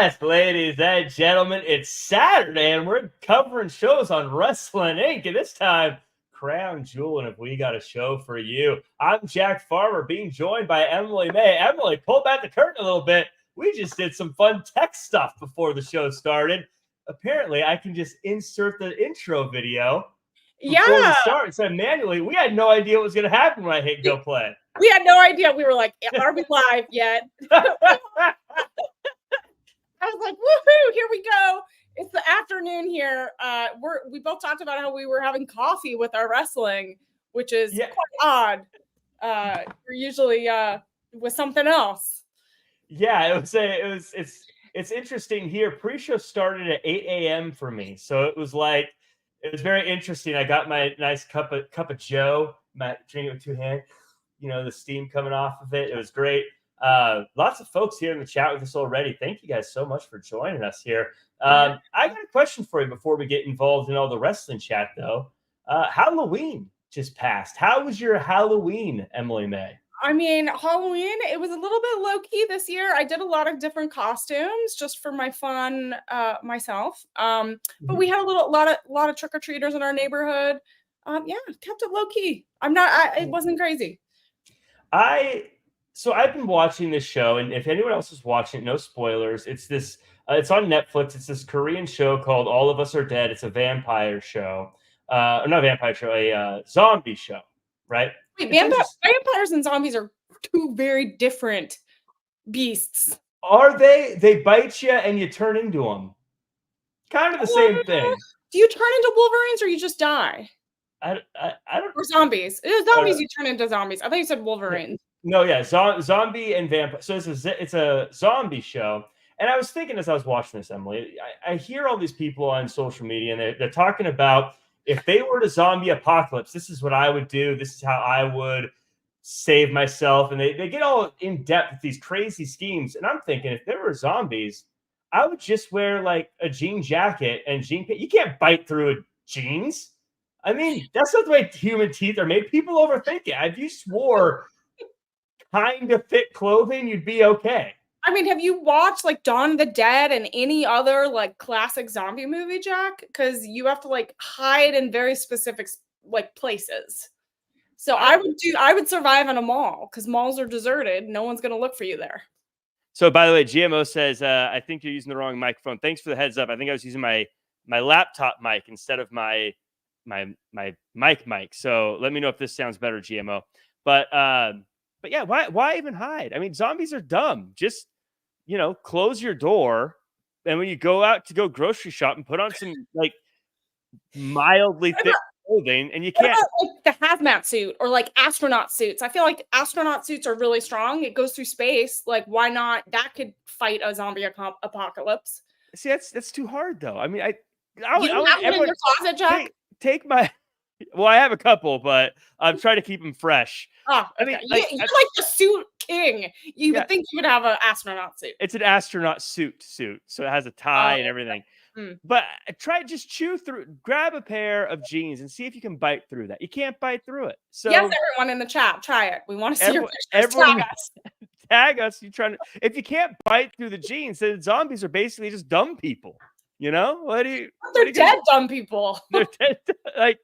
Yes, ladies and gentlemen, it's Saturday, and we're covering shows on Wrestling Inc. And this time, Crown Jewel, and if we got a show for you. I'm Jack Farmer, being joined by Emily Mae. Emily, pull back the curtain a little bit. We just did some fun tech stuff before the show started. Apparently, I can just insert the intro video before we start. So manually, we had no idea what was going to happen when I hit go play. We had no idea. We were like, are we live yet? I was like, woohoo, here we go. It's the afternoon here. We both talked about how we were having coffee with our wrestling, which is quite odd. We're usually with something else. Yeah, it's interesting here. Pre-show started at 8 a.m. for me. So it was very interesting. I got my nice cup of Joe, drinking it with two hands, the steam coming off of it. It was great. Lots of folks here in the chat with us already. Thank you guys so much for joining us here. I got a question for you before we get involved in all the wrestling chat, though. Halloween just passed. How was your Halloween, Emily Mae? I mean, Halloween, it was a little bit low-key this year. I did a lot of different costumes just for my fun myself. But we had a lot of trick-or-treaters in our neighborhood. Kept it low-key. It wasn't crazy. So I've been watching this show, and if anyone else is watching it, no spoilers. It's on Netflix. It's this Korean show called All of Us Are Dead. It's a vampire show. Not a vampire show, a zombie show, right? Wait, vampires and zombies are two very different beasts. Are they? They bite you and you turn into them. Kind of the same thing. Do you turn into Wolverines or you just die? I don't. Or zombies. Zombies, you turn into zombies. I thought you said Wolverines. No, yeah, zombie and vampire. So it's a zombie show. And I was thinking as I was watching this, Emily, I hear all these people on social media, and they're talking about if they were to zombie apocalypse, this is what I would do. This is how I would save myself. And they get all in depth with these crazy schemes. And I'm thinking if there were zombies, I would just wear like a jean jacket and jean pants. You can't bite through jeans. I mean, that's not the way human teeth are made. People overthink it. If you swore kind of fit clothing, you'd be okay. I mean, have you watched like Dawn of the Dead and any other like classic zombie movie, Jack? Because you have to like hide in very specific like places. So I would survive in a mall because malls are deserted. No one's gonna look for you there. So by the way, GMO says, I think you're using the wrong microphone. Thanks for the heads up. I think I was using my laptop mic instead of my mic. So let me know if this sounds better, GMO. But yeah, why even hide? I mean, zombies are dumb. Just, close your door. And when you go out to go grocery shop and put on some like mildly thick clothing, and you can't like the hazmat suit or like astronaut suits. I feel like astronaut suits are really strong. It goes through space. Like, why not? That could fight a zombie apocalypse. See, that's too hard though. I mean, you don't have one in your closet, Jack? Take my. Well, I have a couple, but I'm trying to keep them fresh. Oh, okay. I mean, you're like the suit king. You would think you would have an astronaut suit. It's an astronaut suit, so it has a tie and everything. But grab a pair of jeans and see if you can bite through that. You can't bite through it. So yes, everyone in the chat, try it. We want to see your pictures. Tag us. Tag us. If you can't bite through the jeans, then zombies are basically just dumb people. They're dead dumb people. They're dead. Like,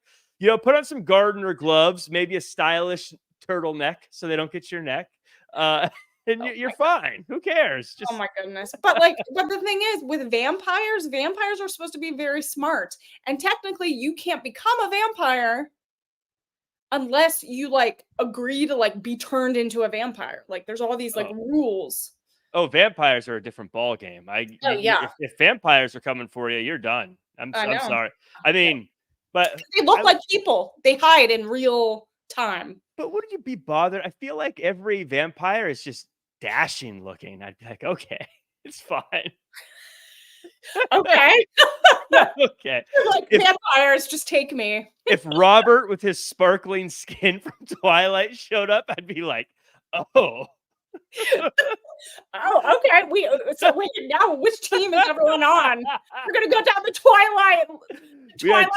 put on some gardener gloves, maybe a stylish turtleneck so they don't get your neck. And you're fine. Who cares? Oh my goodness. But the thing is, with vampires are supposed to be very smart. And technically you can't become a vampire unless you like agree to like be turned into a vampire. Like there's all these like rules. Oh, vampires are a different ball game. If vampires are coming for you, you're done. I'm sorry. I mean, but they look like people. They hide in real time. But wouldn't you be bothered? I feel like every vampire is just dashing looking. I'd be like, okay, it's fine. Okay. Okay. Like vampires, just take me. If Robert with his sparkling skin from Twilight showed up, I'd be like, oh. Oh, okay. Now which team is everyone on? We're gonna go down the Twilight rabbit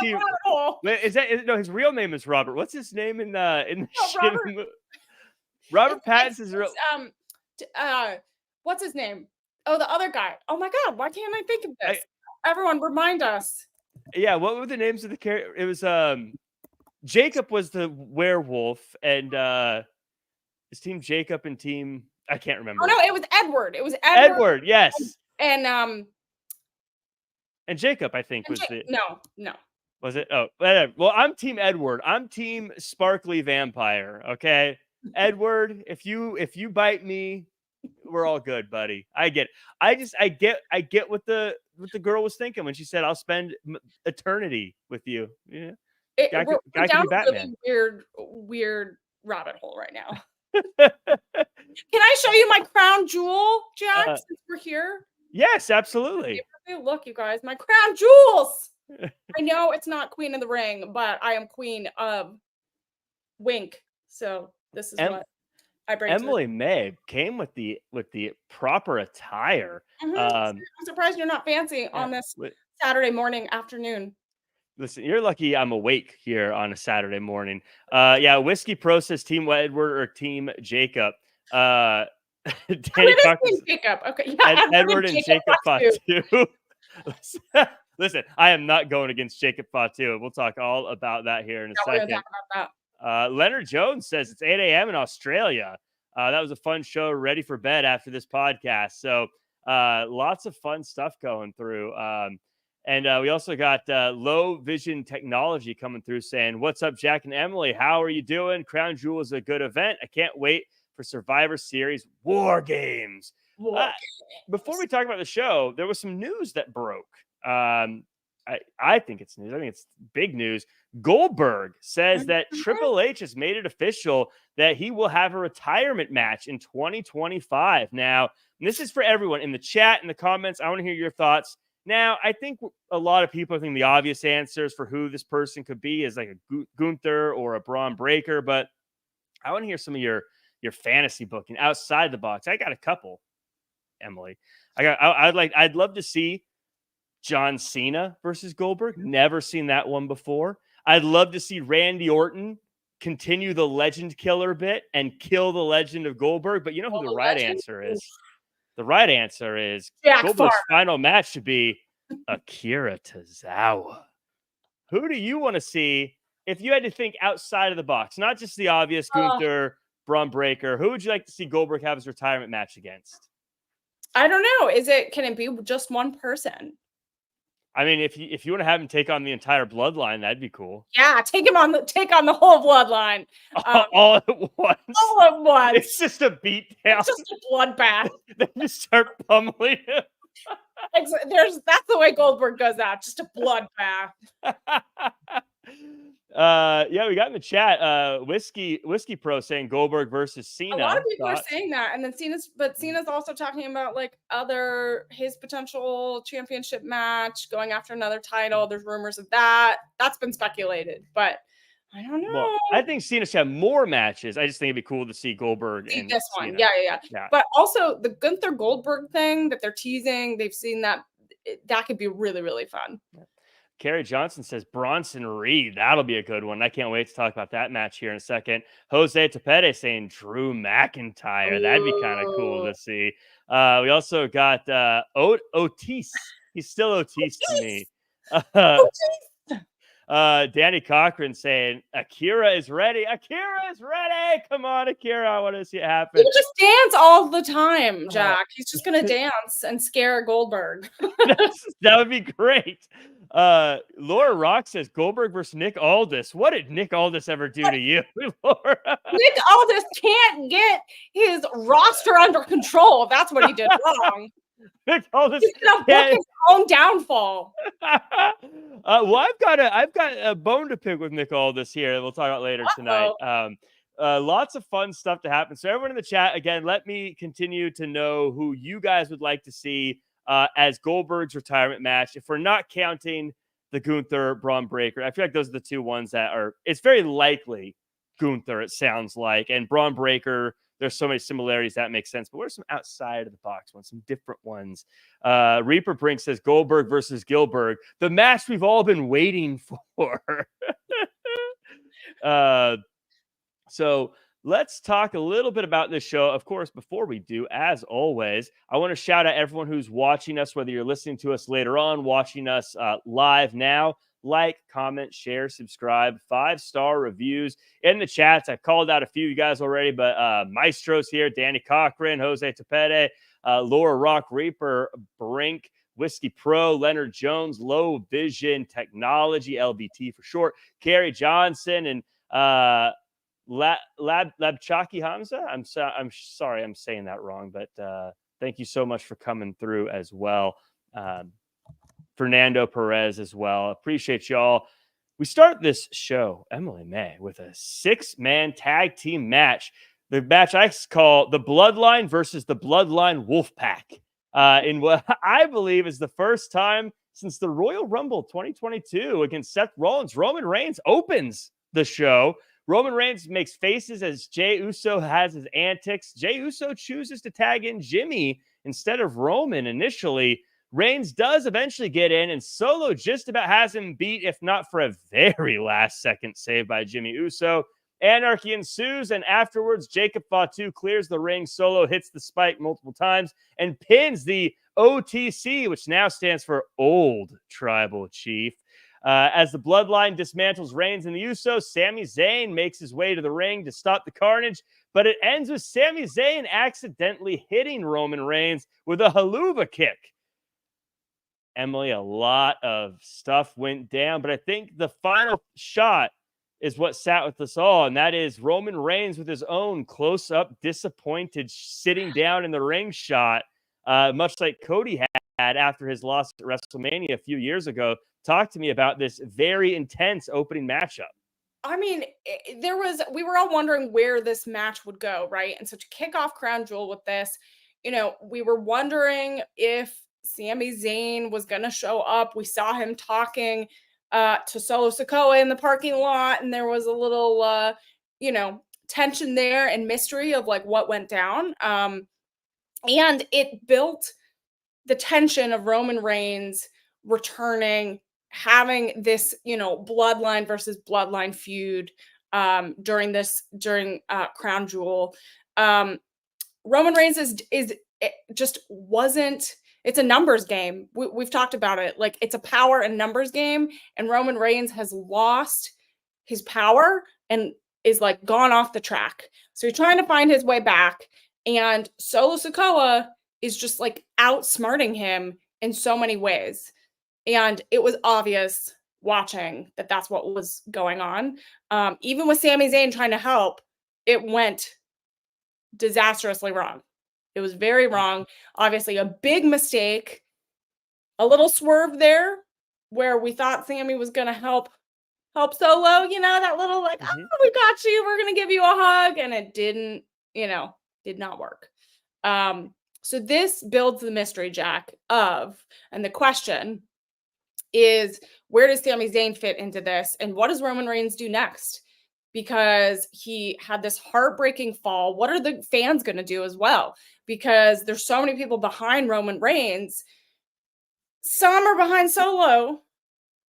hole. His real name is Robert. What's his name in the Robert Pattinson's real what's his name? Oh, the other guy. Oh my God, why can't I think of this? Everyone, remind us. Yeah, what were the names of the character? It was Jacob was the werewolf, and his team Jacob and team I can't remember. Oh no, it was Edward. It was Edward. Edward, yes. And Jacob, I think, was the no. Was it? Oh, whatever. Well, I'm team Edward. I'm team sparkly vampire. Okay, Edward. If you bite me, we're all good, buddy. I get. I get what the girl was thinking when she said, "I'll spend eternity with you." Yeah, we're down a really weird rabbit hole right now. Can I show you my crown jewel, Jack? Since we're here. Yes, absolutely. Look, you guys, my crown jewels. I know it's not Queen of the Ring, but I am Queen of Wink. So this is what I bring. Emily Mae came with the proper attire. I'm surprised you're not fancy on this Saturday morning, afternoon. Listen, you're lucky I'm awake here on a Saturday morning. Yeah, Whiskey Pro says Team Edward or Team Jacob. Danny Jacob. Okay, yeah, Edward and Jacob Fatu. Listen, I am not going against Jacob Fatu. We'll talk all about that here in a second. Talk about that. Leonard Jones says it's 8 a.m. in Australia. That was a fun show. Ready for bed after this podcast. So lots of fun stuff going through. And we also got Low Vision Technology coming through saying, "What's up, Jack and Emily? How are you doing? Crown Jewel is a good event. I can't wait for Survivor Series War Games." Before we talk about the show, there was some news that broke. I think it's news. I think it's big news. Goldberg says that Triple H has made it official that he will have a retirement match in 2025. Now, this is for everyone in the chat, in the comments. I want to hear your thoughts. Now, I think a lot of people are thinking the obvious answers for who this person could be is like a Gunther or a Braun Breaker, but I want to hear some of your fantasy booking outside the box. I got a couple, Emily. I'd love to see John Cena versus Goldberg. Never seen that one before. I'd love to see Randy Orton continue the legend killer bit and kill the legend of Goldberg. But you know who the right answer is? The right answer is Goldberg's final match should be Akira Tozawa. Who do you want to see if you had to think outside of the box? Not just the obvious Gunther, Braun Breaker. Who would you like to see Goldberg have his retirement match against? I don't know. Can it be just one person? I mean, if you want to have him take on the entire bloodline, that'd be cool. Yeah, take on the whole bloodline. All at once. All at once. It's just a beatdown. It's just a bloodbath. Then you start pummeling him. That's the way Goldberg goes out. Just a bloodbath. Yeah, we got in the chat Whiskey Pro saying Goldberg versus Cena. A lot of people are saying that, and then Cena's also talking about like his potential championship match, going after another title. There's rumors of that. That's been speculated, but I don't know. Well, I think Cena should have more matches. I just think it'd be cool to see Goldberg in this one. Cena. Yeah. But also the Gunther Goldberg thing that they're teasing, they've seen that could be really, really fun. Yeah. Kerry Johnson says Bronson Reed. That'll be a good one. I can't wait to talk about that match here in a second. Jose Tepede saying Drew McIntyre. That'd be kind of cool to see. We also got Otis. He's still Otis to me. Danny Cochran saying Akira is ready. Akira is ready. Come on, Akira. I want to see it happen. He'll just dance all the time, Jack. He's just going to dance and scare Goldberg. That would be great. Laura Rock says Goldberg versus Nick Aldis. What did Nick Aldis ever do to you, Laura? Nick Aldis can't get his roster under control. That's what he did wrong. Nick Aldis he's gonna book his own downfall. Well, I've got a bone to pick with Nick Aldis here. We'll talk about later tonight. Lots of fun stuff to happen. So everyone in the chat, again, let me continue to know who you guys would like to see as Goldberg's retirement match. If we're not counting the Gunther Braun Breaker, I feel like those are the two ones that are. It's very likely Gunther. It sounds like, and Braun Breaker. There's so many similarities that makes sense. But what are some outside of the box ones? Some different ones. Reaper Brink says Goldberg versus Gilbert, the match we've all been waiting for. So let's talk a little bit about this show. Of course, before we do, as always, I want to shout out everyone who's watching us, whether you're listening to us later on, watching us live now. Like, comment, share, subscribe, 5-star reviews in the chats. I called out a few of you guys already, but Maestro's here, Danny Cochran, Jose Tepede, Laura Rock Reaper, Brink, Whiskey Pro, Leonard Jones, Low Vision Technology, LVT for short, Carrie Johnson, and Labchaki Hamza. I'm sorry I'm saying that wrong, but thank you so much for coming through as well. Fernando Perez as well. Appreciate y'all. We start this show, Emily Mae, with a 6-man tag team match. The match I call the Bloodline versus the Bloodline Wolfpack. In what I believe is the first time since the Royal Rumble 2022 against Seth Rollins. Roman Reigns opens the show. Roman Reigns makes faces as Jey Uso has his antics. Jey Uso chooses to tag in Jimmy instead of Roman initially. Reigns does eventually get in, and Solo just about has him beat, if not for a very last-second save by Jimmy Uso. Anarchy ensues, and afterwards, Jacob Fatu clears the ring. Solo hits the spike multiple times and pins the OTC, which now stands for Old Tribal Chief. As the Bloodline dismantles Reigns and the Usos, Sami Zayn makes his way to the ring to stop the carnage, but it ends with Sami Zayn accidentally hitting Roman Reigns with a haluva kick. Emily, a lot of stuff went down, but I think the final shot is what sat with us all, and that is Roman Reigns with his own close-up, disappointed, sitting down in the ring shot, much like Cody had after his loss at WrestleMania a few years ago. Talk to me about this very intense opening matchup. I mean, we were all wondering where this match would go, right? And so to kick off Crown Jewel with this, we were wondering if Sami Zayn was going to show up. We saw him talking to Solo Sikoa in the parking lot, and there was a little, tension there and mystery of like what went down. And it built the tension of Roman Reigns returning, having this, Bloodline versus Bloodline feud during Crown Jewel. Roman Reigns just wasn't. It's a numbers game. We've talked about it. Like, it's a power and numbers game, and Roman Reigns has lost his power and is like gone off the track. So he's trying to find his way back, and Solo Sikoa is just like outsmarting him in so many ways. And it was obvious watching that that's what was going on. Even with Sami Zayn trying to help, it went disastrously wrong. It was very wrong. Obviously, a big mistake. A little swerve there where we thought Sami was going to help Solo, that little like, oh, we got you. We're going to give you a hug. And it did not work. So this builds the mystery, Jack, and the question is, where does Sami Zayn fit into this? And what does Roman Reigns do next? Because he had this heartbreaking fall. What are the fans going to do as well? Because there's so many people behind Roman Reigns. Some are behind Solo.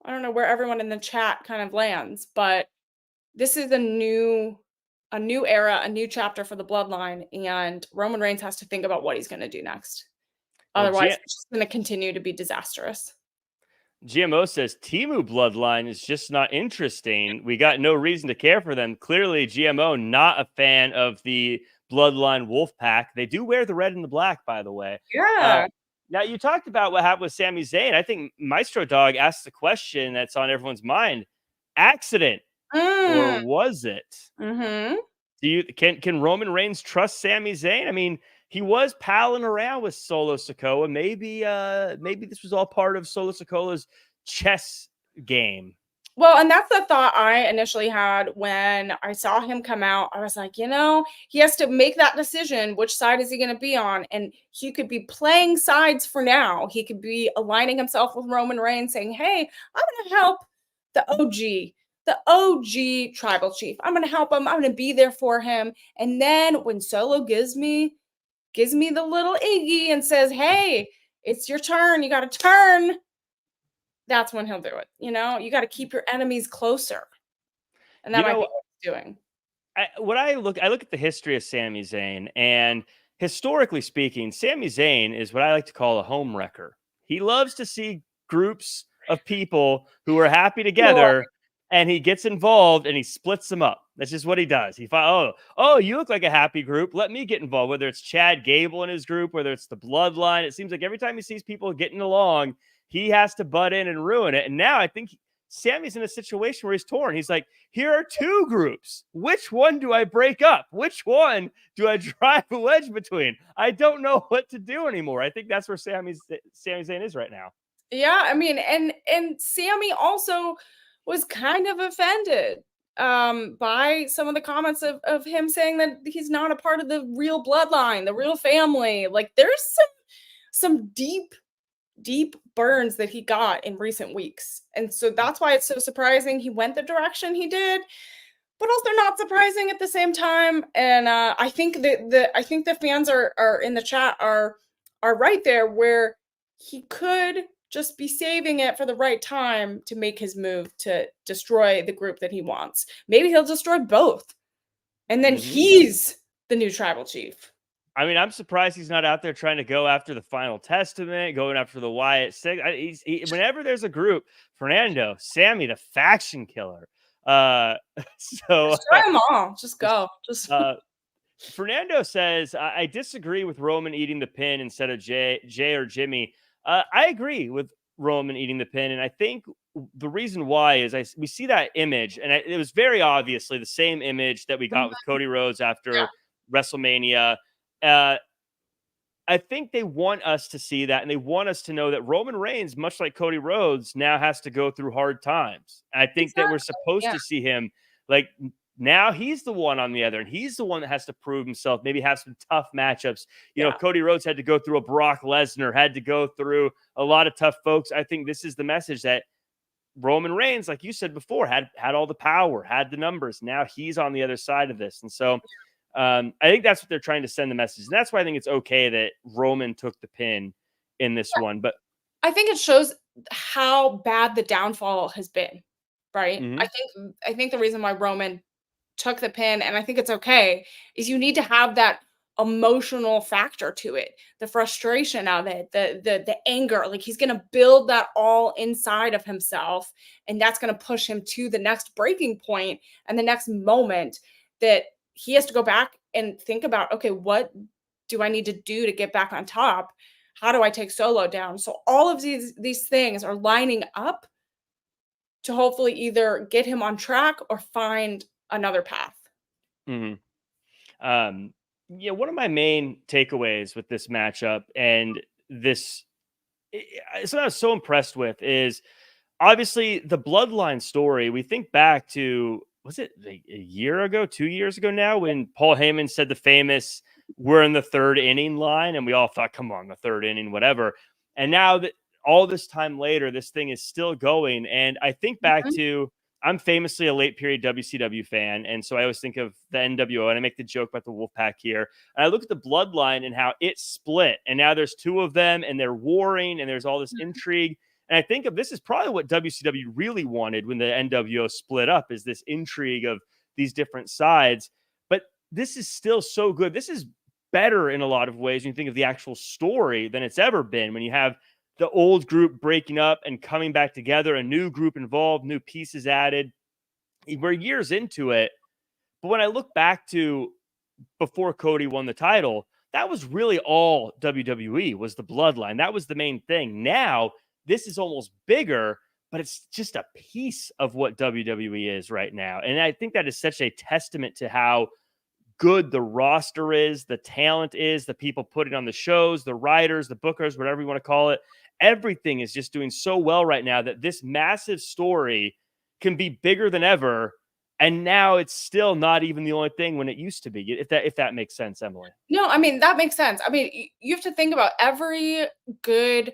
I don't know where everyone in the chat kind of lands, but this is a new era, a new chapter for the Bloodline, and Roman Reigns has to think about what he's going to do next. Otherwise, it's just going to continue to be disastrous. GMO says Temu Bloodline is just not interesting. We got no reason to care for them. Clearly, GMO not a fan of the Bloodline Wolfpack. They do wear the red and the black, by the way. Yeah. Now, you talked about what happened with Sami Zayn. I think Maestro Dog asked the question that's on everyone's mind. Accident. Or was it? Can Roman Reigns trust Sami Zayn? I mean, he was palling around with Solo Sikoa. Maybe this was all part of Solo Sikoa's chess game. Well, and that's the thought I initially had when I saw him come out. I was like, he has to make that decision. Which side is he going to be on? And he could be playing sides for now. He could be aligning himself with Roman Reigns, saying, hey, I'm going to help the OG tribal chief. I'm going to help him. I'm going to be there for him. And then when Solo gives me the little Iggy and says, hey, it's your turn. You got to turn. That's when he'll do it. You got to keep your enemies closer. And that might be what he's doing. I look at the history of Sami Zayn, and historically speaking, Sami Zayn is what I like to call a home wrecker. He loves to see groups of people who are happy Sure. together, and he gets involved and he splits them up. That's just what he does. Oh, you look like a happy group. Let me get involved. Whether it's Chad Gable in his group, whether it's the Bloodline, it seems like every time he sees people getting along, he has to butt in and ruin it. And now I think Sammy's in a situation where he's torn. He's like, here are two groups. Which one do I break up? Which one do I drive a wedge between? I don't know what to do anymore. I think that's where Sami Zayn is right now. Yeah, I mean, and Sami also was kind of offended by some of the comments of him saying that he's not a part of the real bloodline, the real family. Like there's some deep burns that he got in recent weeks. And so that's why it's so surprising he went the direction he did, but also not surprising at the same time. And I think that I think the fans are in the chat are right there, where he could just be saving it for the right time to make his move to destroy the group that he wants. Maybe he'll destroy both, and then he's the new tribal chief. I mean, I'm surprised he's not out there trying to go after the Final Testament, going after the Wyatt Six. Whenever there's a group, Fernando, Sami, the faction killer. So just try them all. Just go. Fernando says, I disagree with Roman eating the pin instead of Jay or Jimmy. I agree with Roman eating the pin, and I think the reason why is we see that image, and it was very obviously the same image that we got with Cody Rhodes after WrestleMania. I think they want us to see that, and they want us to know that Roman Reigns, much like Cody Rhodes, now has to go through hard times. And I think that we're supposed to see him like now he's the one on the other, and he's the one that has to prove himself, maybe have some tough matchups. You know, Cody Rhodes had to go through a Brock Lesnar, had to go through a lot of tough folks. I think this is the message that Roman Reigns, like you said before, had all the power, had the numbers. Now he's on the other side of this. And so I think that's what they're trying to send the message. And that's why I think it's okay that Roman took the pin in this one. But I think it shows how bad the downfall has been, right? I think the reason why Roman took the pin, and I think it's okay, is you need to have that emotional factor to it, the frustration of it, the anger. Like he's gonna build that all inside of himself, and that's gonna push him to the next breaking point and the next moment that he has to go back and think about, okay, what do I need to do to get back on top? How do I take Solo down? So all of these things are lining up to hopefully either get him on track or find another path. Yeah, one of my main takeaways with this matchup and this, something I was so impressed with is obviously the Bloodline story. We think back to, was it a year ago, 2 years ago now, when Paul Heyman said the famous, we're in the third inning line, and we all thought, come on, the third inning, whatever. And now that all this time later, this thing is still going. And I think back to, I'm famously a late period WCW fan. And so I always think of the NWO, and I make the joke about the Wolfpack here. And I look at the Bloodline and how it split. And now there's two of them, and they're warring, and there's all this intrigue. And I think of this is probably what WCW really wanted when the NWO split up, is this intrigue of these different sides. But this is still so good. This is better in a lot of ways when you think of the actual story than it's ever been, when you have the old group breaking up and coming back together, a new group involved, new pieces added. We're years into it. But when I look back to before Cody won the title, that was really all WWE, was the Bloodline. That was the main thing. Now, this is almost bigger, but it's just a piece of what WWE is right now. And I think that is such a testament to how good the roster is, the talent is, the people putting on the shows, the writers, the bookers, whatever you want to call it. Everything is just doing so well right now that this massive story can be bigger than ever. And now it's still not even the only thing when it used to be, if that makes sense, Emily. No, I mean, that makes sense. I mean, you have to think about every good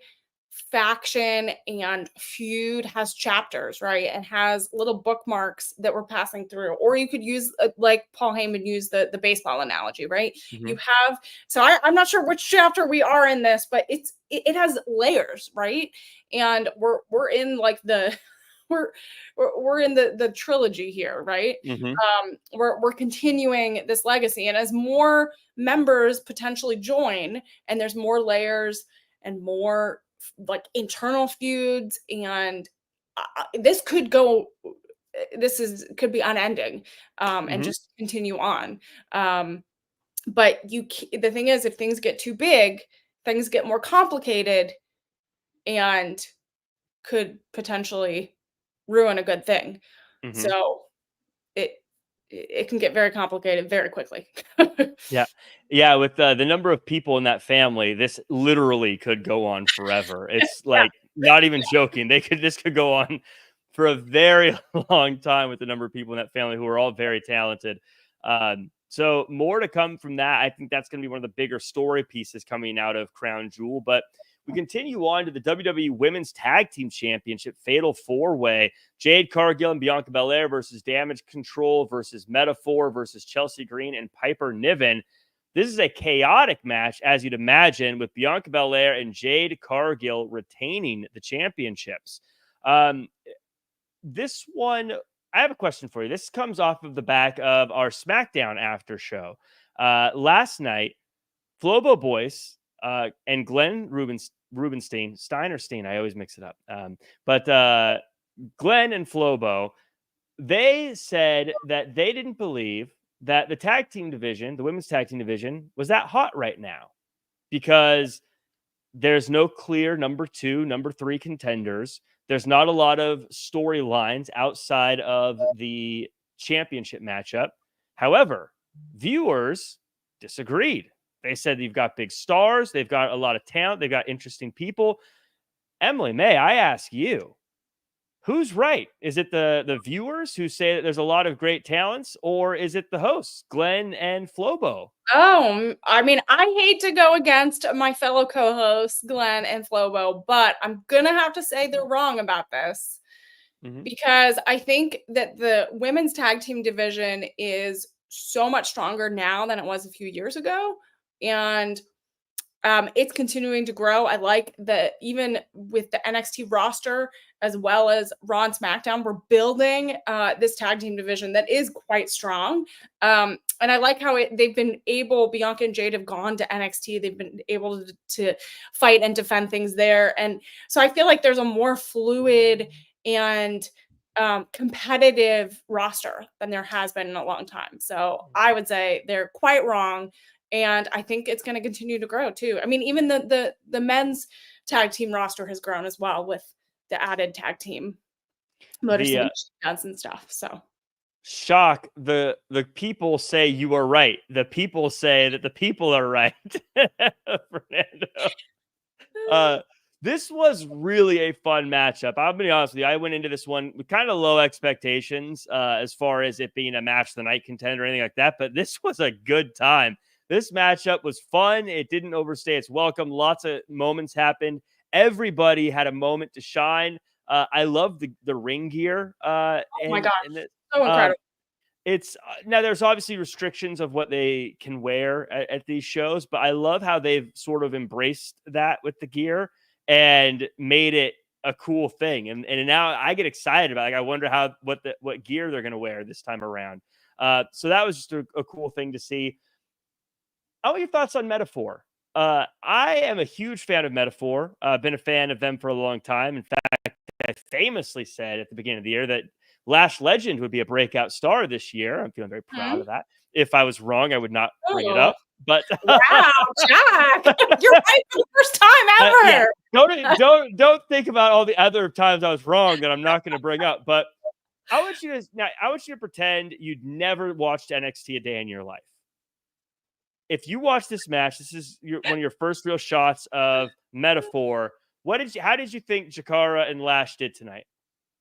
faction and feud has chapters, right? And has little bookmarks that we're passing through. Or you could use, like Paul Heyman used the baseball analogy, right? You have, so I'm not sure which chapter we are in this, but it has layers, right? And we're in like we're in the trilogy here, right? Mhm. We're continuing this legacy, and as more members potentially join, and there's more layers and more like internal feuds, and this could go. Could be unending, and Mhm. just continue on. But the thing is, if things get too big, things get more complicated, and could potentially ruin a good thing. Mhm. So it it can get very complicated very quickly. Yeah. Yeah, with the number of people in that family, this literally could go on forever. It's Yeah. like not even joking. This could go on for a very long time with the number of people in that family who are all very talented. So more to come from that. I think that's going to be one of the bigger story pieces coming out of Crown Jewel. But we continue on to the WWE Women's Tag Team Championship Fatal 4-Way. Jade, Cargill, and Bianca Belair versus Damage Control versus Metaphor versus Chelsea Green and Piper Niven. This is a chaotic match, as you'd imagine, with Bianca Belair and Jade Cargill retaining the championships. This one, I have a question for you. This comes off of the back of our SmackDown after show. Last night, Flobo Boys and Glenn Rubenstein, Stein, I always mix it up. But Glenn and Flobo, they said that they didn't believe that the tag team division, the women's tag team division, was that hot right now because there's no clear number 2, number 3 contenders. There's not a lot of storylines outside of the championship matchup. However, viewers disagreed. They said you've got big stars, they've got a lot of talent, they've got interesting people. Emily Mae, I ask you, who's right? Is it the viewers who say that there's a lot of great talents, or is it the hosts, Glenn and Flobo? Oh, I mean, I hate to go against my fellow co-hosts, Glenn and Flobo, but I'm gonna have to say they're wrong about this. Mm-hmm. Because I think that the women's tag team division is so much stronger now than it was a few years ago. And it's continuing to grow. I like that even with the NXT roster, as well as Raw and SmackDown, we're building this tag team division that is quite strong. And I like how they've been able, Bianca and Jade have gone to NXT. They've been able to fight and defend things there. And so I feel like there's a more fluid and competitive roster than there has been in a long time. So I would say they're quite wrong. And I think it's going to continue to grow too. I mean, even the men's tag team roster has grown as well with the added tag team Motor City Guns and stuff. So shock, the people say you are right. The people say that the people are right. Fernando. This was really a fun matchup. I'm gonna be honest with you. I went into this one with kind of low expectations as far as it being a match of the night contender or anything like that. But this was a good time. This matchup was fun. It didn't overstay its welcome. Lots of moments happened. Everybody had a moment to shine. I love the ring gear. oh my gosh, so incredible. It's now there's obviously restrictions of what they can wear at these shows, but I love how they've sort of embraced that with the gear and made it a cool thing. And now I get excited about it. Like, I wonder what gear they're going to wear this time around. So that was just a cool thing to see. I want your thoughts on Metaphor. I am a huge fan of Metaphor. I've been a fan of them for a long time. In fact, I famously said at the beginning of the year that Lash Legend would be a breakout star this year. I'm feeling very proud of that. If I was wrong, I would not bring it up. But wow, Jack, you're right for the first time ever. Yeah. Don't think about all the other times I was wrong that I'm not going to bring up. But I want you to pretend you'd never watched NXT a day in your life. If you watch this match, this is one of your first real shots of Metaphor. How did you think Jakara and Lash did tonight?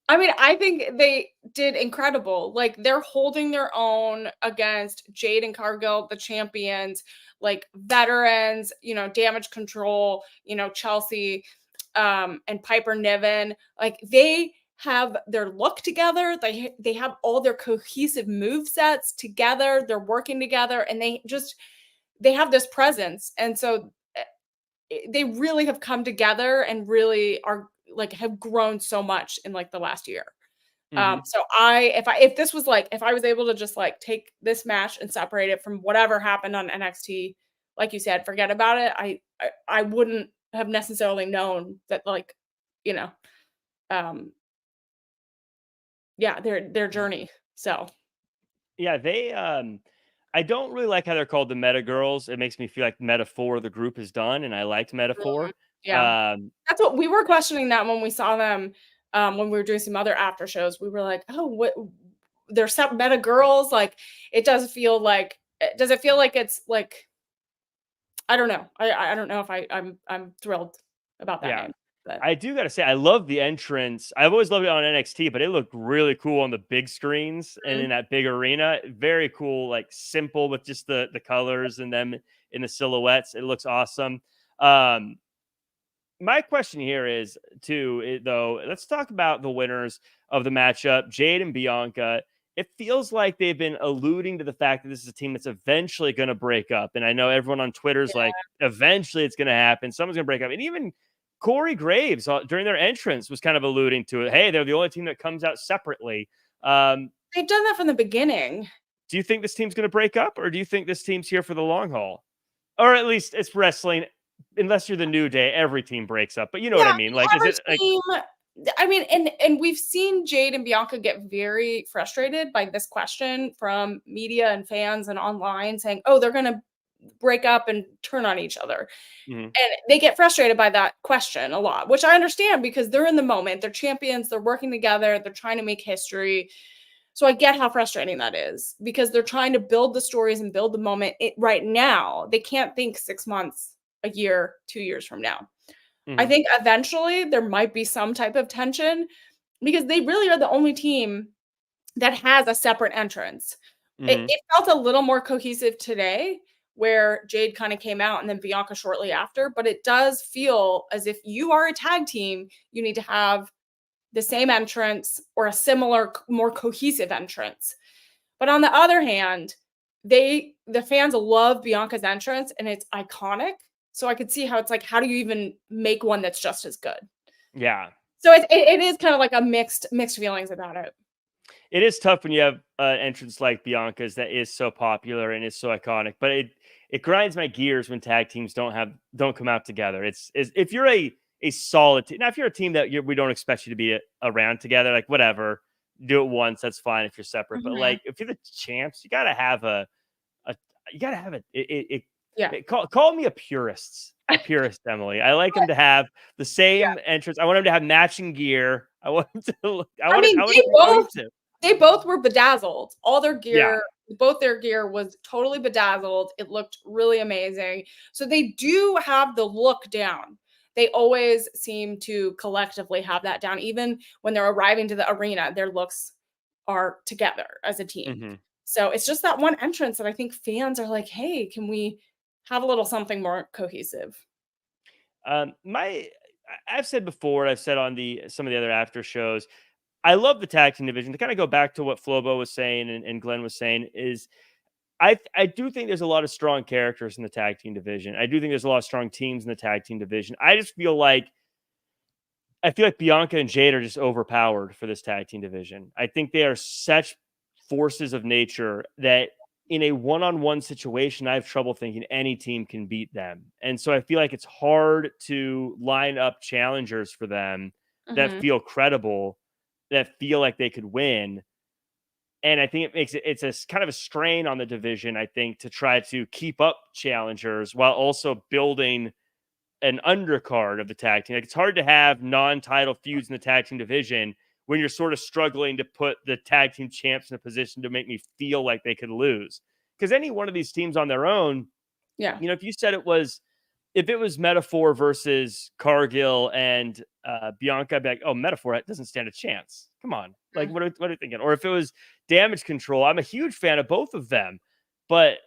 I mean, I think they did incredible. Like, they're holding their own against Jade and Cargill, the champions, like veterans, Damage Control, Chelsea, and Piper Niven. Like, they have their look together. They have all their cohesive move sets together. They're working together, and they have this presence. And so they really have come together and really are like have grown so much in like the last year. So if this was like, if I was able to just like take this match and separate it from whatever happened on NXT, like you said, forget about it. I wouldn't have necessarily known that, like, you know, yeah, their journey. So Yeah, they I don't really like how they're called the Meta Girls. It makes me feel like Metaphor the group is done, and I liked Mhm. Metaphor. Yeah, that's what we were questioning that when we saw them, when we were doing some other after shows. We were like, oh, what? There's some Meta Girls. Like, it does feel like. Does it feel like it's like? I don't know. I don't know if I'm thrilled about that Yeah. name, but I do gotta say, I love the entrance. I've always loved it on NXT, but it looked really cool on the big screens and in Mhm. that big arena. Very cool, like simple with just the colors and them in the silhouettes. It looks awesome. Um, my question here is though, let's talk about the winners of the matchup, Jade and Bianca. It feels like they've been alluding to the fact that this is a team that's eventually going to break up. And I know everyone on Twitter's yeah. like, eventually it's going to happen. Someone's going to break up. And even Corey Graves during their entrance was kind of alluding to it. Hey, they're the only team that comes out separately. They've done that from the beginning. Do you think this team's going to break up, or do you think this team's here for the long haul? Or at least it's wrestling. Unless you're the New Day, every team breaks up. But you know what Yeah, I mean? Like, is every it like, team. I mean, and we've seen Jade and Bianca get very frustrated by this question from media and fans and online saying, "Oh, they're gonna break up and turn on each other." mhm, And they get frustrated by that question a lot, which I understand because they're in the moment, they're champions, they're working together, they're trying to make history. So I get how frustrating that is because they're trying to build the stories and build the moment right now. They can't think 6 months, a year, 2 years from now. I mhm, think eventually there might be some type of tension because they really are the only team that has a separate entrance. It, mhm, it felt a little more cohesive today where Jade kind of came out and then Bianca shortly after, but it does feel as if you are a tag team, you need to have the same entrance or a similar, more cohesive entrance. But on the other hand, the fans love Bianca's entrance and it's iconic. So I could see how it's like, how do you even make one that's just as good? yeah. So it is kind of like a mixed feelings about it. It is tough when you have an entrance like Bianca's that is so popular and is so iconic, but it grinds my gears when tag teams don't come out together. It's if you're a solid team, now if you're a team that we don't expect you to be around together, like whatever, do it once, that's fine if you're separate. But Mhm. like if you're the champs, you gotta have a you gotta have Yeah. call me a purist, Emily. I like him to have the Yeah. same entrance. I want him to have matching gear. I want him to I mean, I want it to be cohesive. they both were bedazzled. All their Yeah. gear, both their gear was totally bedazzled. It looked really amazing. So they do have the look down. They always seem to collectively have that down. Even when they're arriving to the arena, their looks are together as a team. Mhm. So it's just that one entrance that I think fans are like, "Hey, can we have a little something more cohesive?" I've said before, I've said on the some of the other after shows, I love the tag team division. To kind of go back to what Flobo was saying and Glenn was saying, is I do think there's a lot of strong characters in the tag team division. I do think there's a lot of strong teams in the tag team division. I feel like Bianca and Jade are just overpowered for this tag team division. I think they are such forces of nature that in a one-on-one situation, I have trouble thinking any team can beat them. And so I feel like it's hard to line up challengers for them that Mhm. feel credible, that feel like they could win. And I think it's a kind of a strain on the division, I think, to try to keep up challengers while also building an undercard of the tag team. Like, it's hard to have non-title feuds in the tag team division when you're sort of struggling to put the tag team champs in a position to make me feel like they could lose. Because any one of these teams on their own, Yeah. if you said if it was Metaphor versus Cargill and Bianca, I'd be like, oh, Metaphor doesn't stand a chance. Come on. Like, Mhm. what are you thinking? Or if it was Damage Control, I'm a huge fan of both of them. But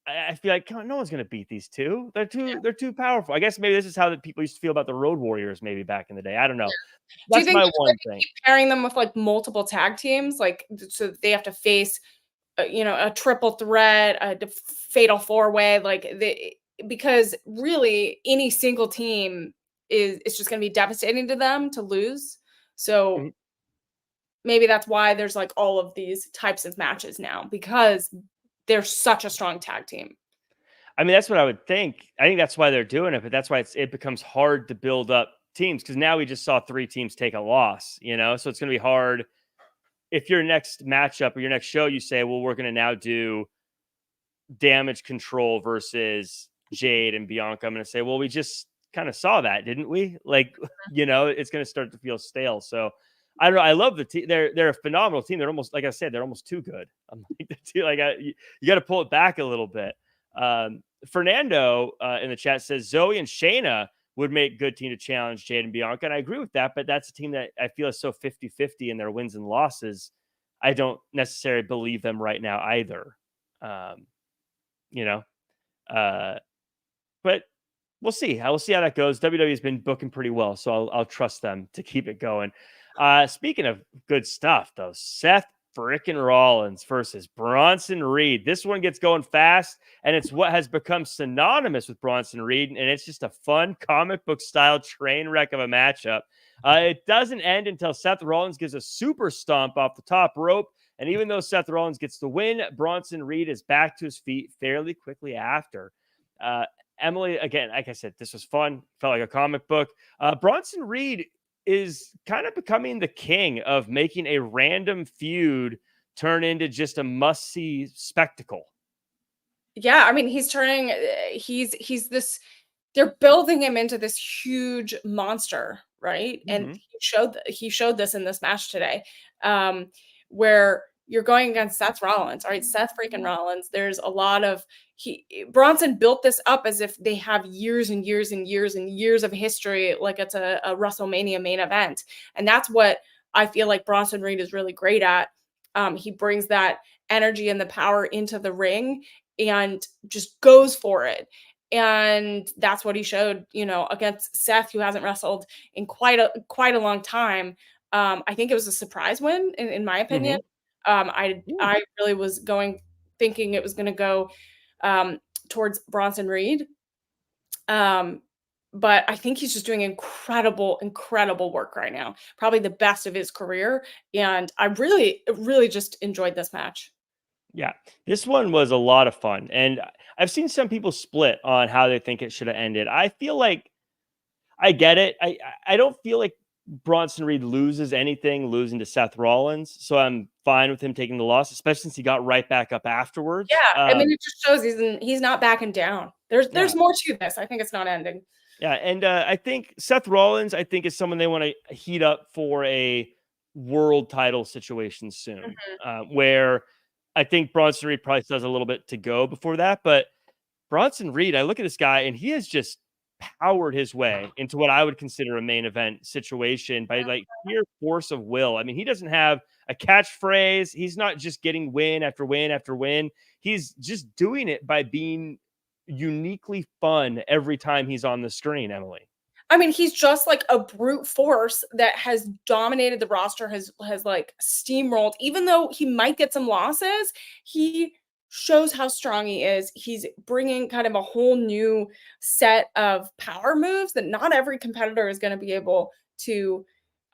I feel like, come on, no one's going to beat these two. They're too powerful. I guess maybe this is how the people used to feel about the Road Warriors maybe back in the day. I don't know. Do you That's think my that's why one they thing. keep pairing them with, like, multiple tag teams? Like, so that they have to face, a triple threat, a fatal four-way, like, because really any single team is it's just gonna be devastating to them to lose. So, Mhm. maybe that's why there's like all of these types of matches now, because they're such a strong tag team. I mean, that's what I would think. I think that's why they're doing it, but that's why it becomes hard to build up teams, because now we just saw 3 teams take a loss, so it's going to be hard. If your next matchup or your next show, you say, well, we're going to now do Damage Control versus Jade and Bianca, I'm going to say, well, we just kind of saw that, didn't we? Like, it's going to start to feel stale. So I don't know. I love the team. They're a phenomenal team. They're almost, like I said, they're almost too good. I'm like, you got to pull it back a little bit. Fernando in the chat says Zoe and Shayna would make good team to challenge Jade and Bianca. And I agree with that, but that's a team that I feel is so 50-50 in their wins and losses. I don't necessarily believe them right now either. But we'll see. We'll see how that goes. WWE has been booking pretty well, so I'll trust them to keep it going. Speaking of good stuff, though, Seth Freakin Rollins versus Bronson Reed. This one gets going fast, and it's what has become synonymous with Bronson Reed, and it's just a fun comic book style train wreck of a matchup. It doesn't end until Seth Rollins gives a super stomp off the top rope, and even though Seth Rollins gets the win, Bronson Reed is back to his feet fairly quickly after. Emily, again, like I said, this was fun. Felt like a comic book. Bronson Reed is kind of becoming the king of making a random feud turn into just a must-see spectacle. Yeah, I mean, he's this, they're building him into this huge monster, right? Mm-hmm. And he showed this in this match today, where you're going against Seth Rollins, all right? Seth freaking Rollins. There's a lot of Bronson built this up as if they have years and years and years and years of history, like it's a WrestleMania main event. And that's what I feel like Bronson Reed is really great at. He brings that energy and the power into the ring and just goes for it. And that's what he showed, against Seth, who hasn't wrestled in quite a long time. I think it was a surprise win, in my opinion. I really was thinking it was going to go towards Bronson Reed. But I think he's just doing incredible work right now. Probably the best of his career. And I really, really just enjoyed this match. Yeah, this one was a lot of fun. And I've seen some people split on how they think it should have ended. I feel like I get it. I don't feel like Bronson Reed loses anything losing to Seth Rollins. So I'm fine with him taking the loss, especially since he got right back up afterwards. Yeah, I mean, it just shows he's not backing down. There's more to this. I think it's not ending. Yeah, and I think Seth Rollins, is someone they want to heat up for a world title situation soon, where I think Bronson Reed probably still has a little bit to go before that. But Bronson Reed, I look at this guy, and he has just powered his way into what I would consider a main event situation by like sheer force of will. I mean, he doesn't have a catchphrase. He's not just getting win after win after win. He's just doing it by being uniquely fun every time he's on the screen, Emily. I mean, he's just like a brute force that has dominated the roster, has like steamrolled. Even though he might get some losses, he shows how strong he is. He's bringing kind of a whole new set of power moves that not every competitor is going to be able to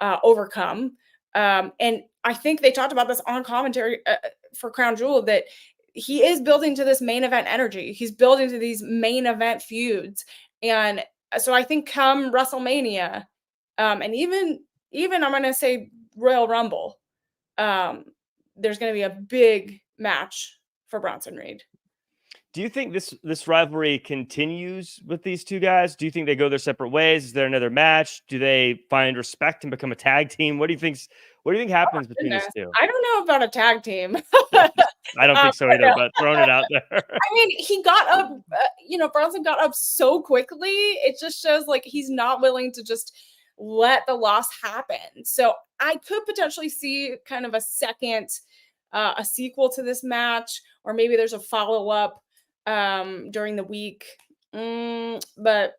overcome. And I think they talked about this on commentary for Crown Jewel, that he is building to this main event energy. He's building to these main event feuds. And so I think come WrestleMania, and even I'm going to say Royal Rumble, there's going to be a big match for Bronson Reed. Do you think this rivalry continues with these two guys? Do you think they go their separate ways? Is there another match? Do they find respect and become a tag team? What do you think happens between these two? I don't know about a tag team. I don't think so either, but throwing it out there. I mean, he got up, Bronson got up so quickly. It just shows like he's not willing to just let the loss happen. So I could potentially see kind of a second, a sequel to this match, or maybe there's a follow-up during the week. But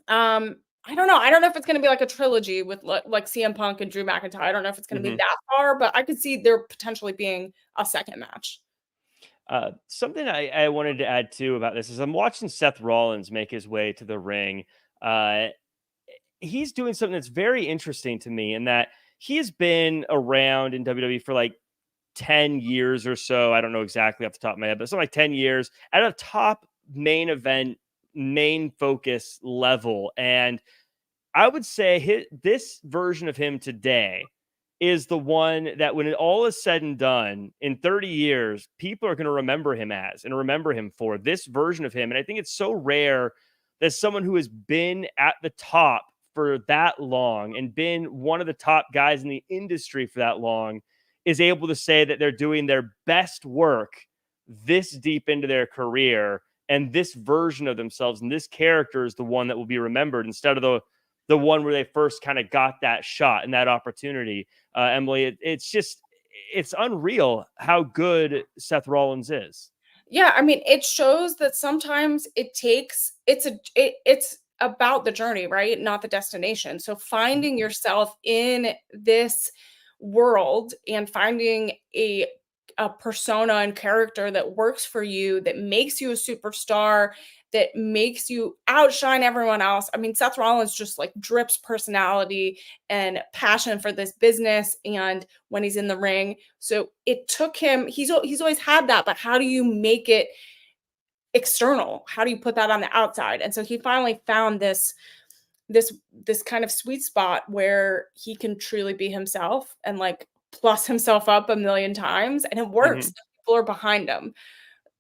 I don't know. I don't know if it's going to be like a trilogy with like CM Punk and Drew McIntyre. I don't know if it's going to be that far, but I could see there potentially being a second match. Something I wanted to add too about this is I'm watching Seth Rollins make his way to the ring. He's doing something that's very interesting to me in that he has been around in WWE for like 10 years or so. I don't know exactly off the top of my head, but something like 10 years at a top main event, main focus level. And I would say this version of him today is the one that when it all is said and done in 30 years, people are going to remember him as and remember him for this version of him. And I think it's so rare that someone who has been at the top for that long and been one of the top guys in the industry for that long is able to say that they're doing their best work this deep into their career. And this version of themselves and this character is the one that will be remembered instead of the one where they first kind of got that shot and that opportunity. Emily, it's unreal how good Seth Rollins is. Yeah, I mean, it shows that sometimes it's about the journey, right? Not the destination. So finding yourself in this world and finding a persona and character that works for you, that makes you a superstar, that makes you outshine everyone else. I mean, Seth Rollins just like drips personality and passion for this business and when he's in the ring. So it took him, he's always had that, but how do you make it external? How do you put that on the outside? And so he finally found this kind of sweet spot where he can truly be himself and like plus himself up a million times, and it works. People are behind him.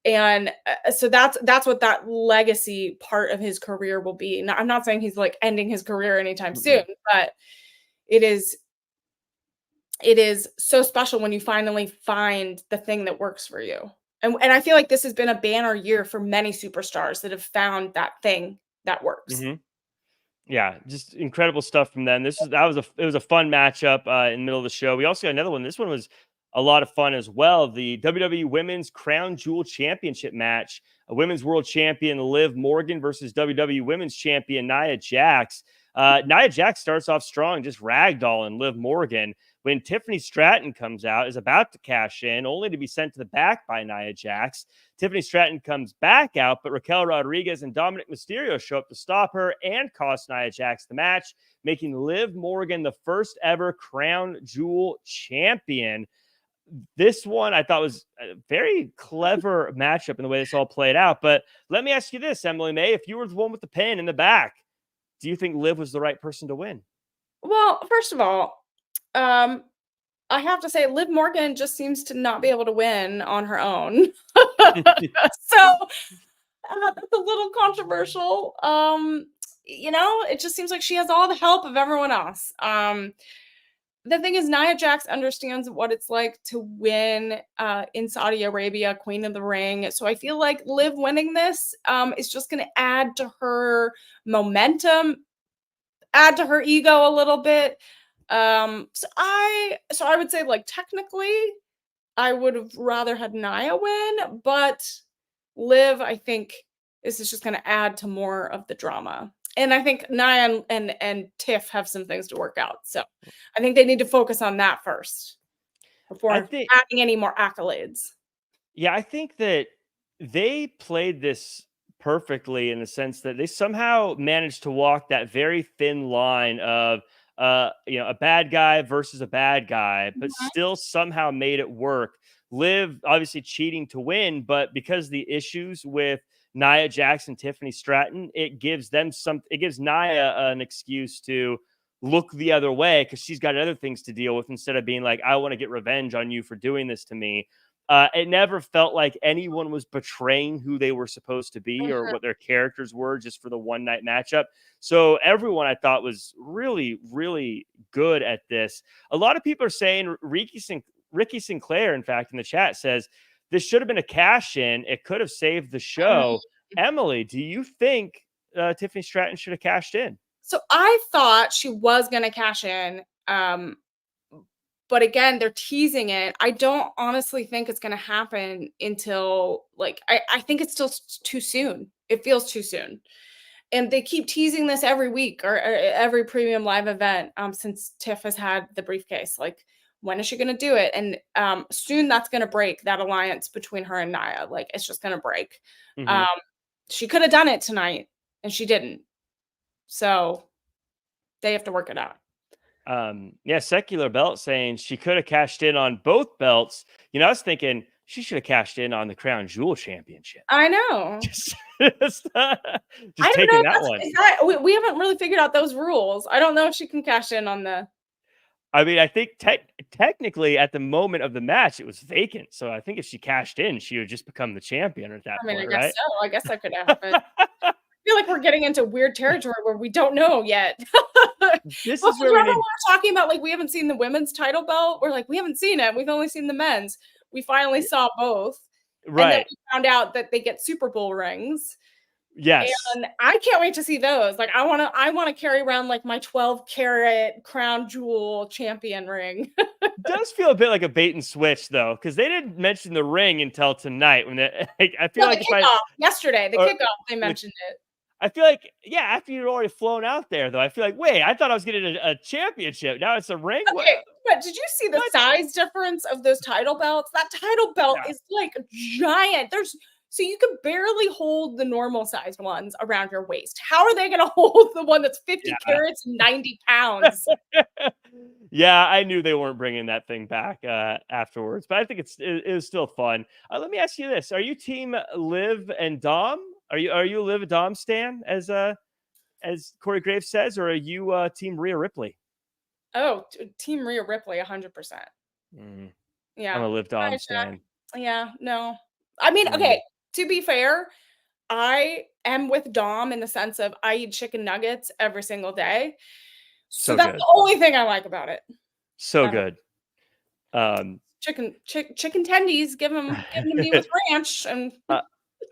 And so that's what that legacy part of his career will be. Now, I'm not saying he's like ending his career anytime soon, but it is so special when you finally find the thing that works for you. And I feel like this has been a banner year for many superstars that have found that thing that works. Yeah, just incredible stuff from them. It was a fun matchup in the middle of the show. We also got another one. This one was a lot of fun as well. The WWE Women's Crown Jewel Championship match. A Women's World Champion Liv Morgan versus WWE Women's Champion Nia Jax. Nia Jax starts off strong, just ragdolling Liv Morgan. When Tiffany Stratton comes out, is about to cash in, only to be sent to the back by Nia Jax. Tiffany Stratton comes back out, but Raquel Rodriguez and Dominic Mysterio show up to stop her and cost Nia Jax the match, making Liv Morgan the first ever Crown Jewel champion. This one I thought was a very clever matchup in the way this all played out. But let me ask you this, Emily Mae, if you were the one with the pin in the back, do you think Liv was the right person to win? Well, first of all, I have to say Liv Morgan just seems to not be able to win on her own. So that's a little controversial. It just seems like she has all the help of everyone else. The thing is, Nia Jax understands what it's like to win in Saudi Arabia, Queen of the Ring. So I feel like Liv winning this is just going to add to her momentum, add to her ego a little bit. So I would say, like, technically I would have rather had Nia win, but Liv, I think this is just going to add to more of the drama. And I think Nia and Tiff have some things to work out. So I think they need to focus on that first before adding any more accolades. Yeah, I think that they played this perfectly in the sense that they somehow managed to walk that very thin line of a bad guy versus a bad guy, but still somehow made it work. Liv obviously cheating to win, but because the issues with Nia Jax and Tiffany Stratton, it gives Nia an excuse to look the other way because she's got other things to deal with instead of being like, I want to get revenge on you for doing this to me. It never felt like anyone was betraying who they were supposed to be or what their characters were just for the one night matchup. So everyone I thought was really, really good at this. A lot of people are saying Ricky Sinclair, in fact, in the chat says this should have been a cash in. It could have saved the show. Emily, do you think Tiffany Stratton should have cashed in? So I thought she was going to cash in. But again, they're teasing it. I don't honestly think it's going to happen until, like, I think it's still too soon. It feels too soon. And they keep teasing this every week or every premium live event since Tiff has had the briefcase. Like, when is she going to do it? And soon that's going to break, that alliance between her and Nia. Like, it's just going to break. She could have done it tonight, and she didn't. So they have to work it out. Yeah, Secular Belt saying she could have cashed in on both belts. You know, I was thinking she should have cashed in on the Crown Jewel Championship. I know. Just I don't taking know. that one. We haven't really figured out those rules. I don't know if she can cash in on the. I mean, I think technically at the moment of the match, it was vacant. So I think if she cashed in, she would just become the champion at that point, I guess right? so. I guess that could happen. I feel like we're getting into weird territory where we don't know yet. This is where we were talking about, like, we haven't seen the women's title belt. We're like, we haven't seen it. We've only seen the men's. We finally saw both. Right. And then we found out that they get Super Bowl rings. Yes. And I can't wait to see those. Like, I want to carry around like my 12-carat crown jewel champion ring. It does feel a bit like a bait and switch though, because they didn't mention the ring until tonight. When I feel like yesterday, the kickoff, they mentioned it. I feel like, yeah, after you'd already flown out there though, I feel like, wait, I thought I was getting a championship. Now it's a ring. Okay, but did you see the size difference of those title belts? That title belt is like giant. So you could barely hold the normal sized ones around your waist. How are they going to hold the one that's 50 carats and 90 pounds? Yeah, I knew they weren't bringing that thing back afterwards, but I think it was still fun. Let me ask you this: are you team Liv and Dom? Are you a Liv and Dom stan, as Corey Graves says, or are you team Rhea Ripley? Oh, team Rhea Ripley, 100%. Yeah, I'm a Liv Dom stan. Yeah, no, I mean, okay. To be fair, I am with Dom in the sense of I eat chicken nuggets every single day. So that's the only thing I like about it. So good. Chicken tendies, give them to me with ranch, and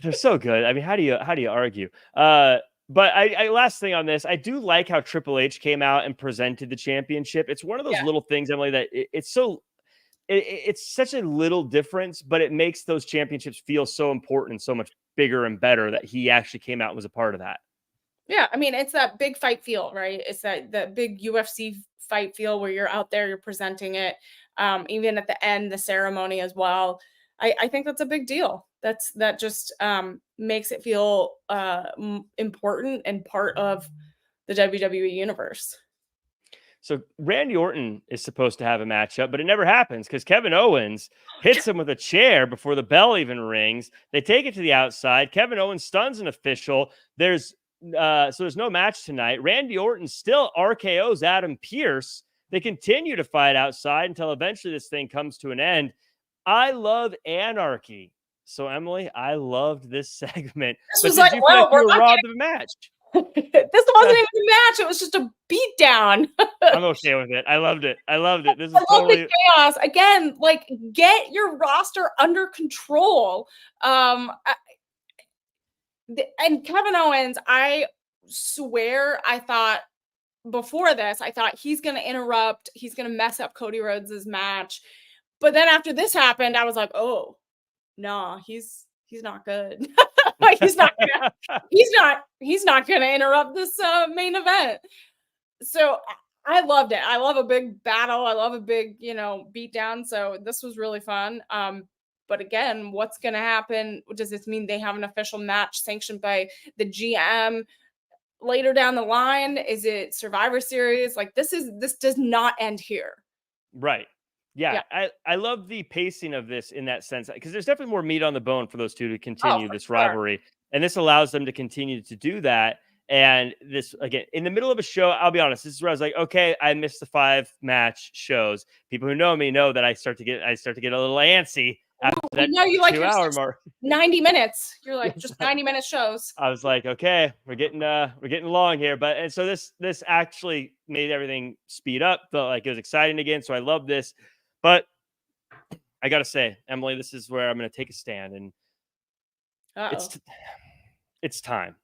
they're so good. I mean, how do you argue? But I last thing on this, I do like how Triple H came out and presented the championship. It's one of those little things, Emily, that it's such a little difference, but it makes those championships feel so important and so much bigger and better that he actually came out and was a part of that. Yeah, I mean, it's that big fight feel, right? It's that big UFC fight feel where you're out there, you're presenting it. Even at the end, the ceremony as well. I think that's a big deal. That just makes it feel important and part of the WWE universe. So Randy Orton is supposed to have a matchup, but it never happens because Kevin Owens hits him with a chair before the bell even rings. They take it to the outside. Kevin Owens stuns an official. There's no match tonight. Randy Orton still RKO's Adam Pearce. They continue to fight outside until eventually this thing comes to an end. I love anarchy. So Emily, I loved this segment. This was like, well, we're robbed of a match. This wasn't even a match. It was just a beatdown. I'm okay with it. I loved it. This is totally the chaos. Again, like, get your roster under control. And Kevin Owens, I swear, I thought before this, he's going to interrupt. He's going to mess up Cody Rhodes' match. But then after this happened, I was like, oh, no, he's not good. he's not gonna interrupt this main event. So I loved it. I love a big battle. I love a big, beat down. So this was really fun. But again, what's gonna happen? Does this mean they have an official match sanctioned by the GM later down the line? Is it Survivor Series? Like, this does not end here. Right. Yeah. I love the pacing of this in that sense, because there's definitely more meat on the bone for those two to continue this rivalry. And this allows them to continue to do that. And this, again, in the middle of a show, I'll be honest, this is where I was like, okay, I missed the 5-match shows. People who know me know that I start to get a little antsy after that you like 2-hour mark. 90 minutes. You're like, just 90-minute shows. I was like, okay, we're getting long here. And so this actually made everything speed up. Felt like it was exciting again. So I love this. But I gotta say, Emily, this is where I'm going to take a stand, and it's time.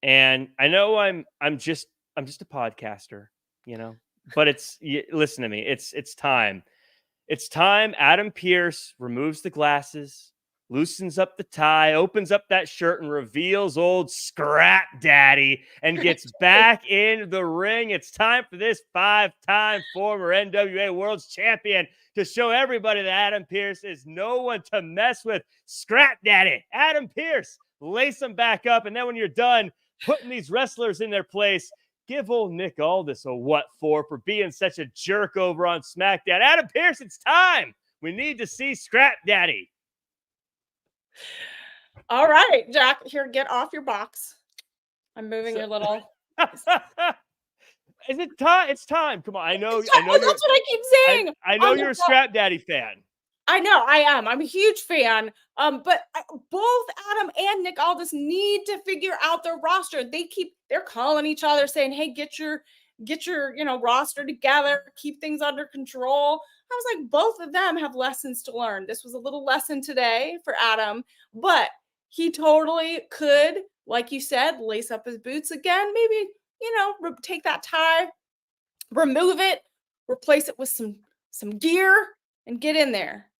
And I know I'm just a podcaster, but listen to me. It's time. It's time. Adam Pearce removes the glasses, loosens up the tie, opens up that shirt, and reveals old Scrap Daddy and gets back in the ring. It's time for this 5-time former NWA World Champion to show everybody that Adam Pearce is no one to mess with. Scrap Daddy, Adam Pearce, lace them back up. And then when you're done putting these wrestlers in their place, Give old Nick Aldis a what for being such a jerk over on SmackDown. Adam Pearce, it's time. We need to see Scrap Daddy. All right, Jack, here, get off your box. I'm moving your little. Is it time? It's time. Come on. I know. That's what I keep saying. I know you're a Scrap Daddy fan. I know I am. I'm a huge fan. But both Adam and Nick Aldis need to figure out their roster. They're calling each other saying, "Hey, get your roster together, keep things under control." I was like, both of them have lessons to learn. This was a little lesson today for Adam, but he totally could, like you said, lace up his boots again. Maybe, take that tie, remove it, replace it with some gear, and get in there.